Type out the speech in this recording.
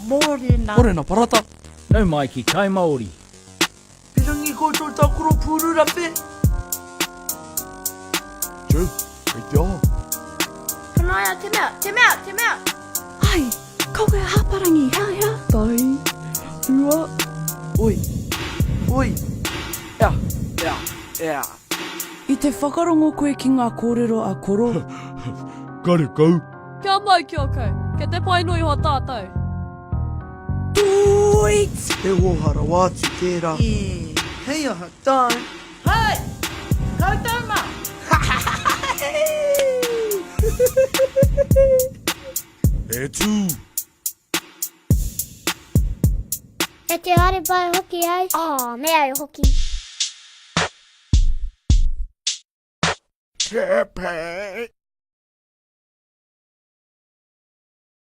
Morena. Morena, parata. No, Mikey, kai Maori. Pirangi ko tō takuro pūrura pe. Joe, kei te aha. Kanaia, te mea. Ai, kaut e haparangi, hea. Tai, ua. Oi. Ea. I te whakarongo koe ki ngā kōrero a koro. Kare kau. Kia mai kia kau. Ke te painui hoa tātou. Tuit! Te ohara wāti tērā. Hei aha, tai. Hei! Koutou ma! E tū. E te are pai hoki ai. Mea e hoki. Tepe.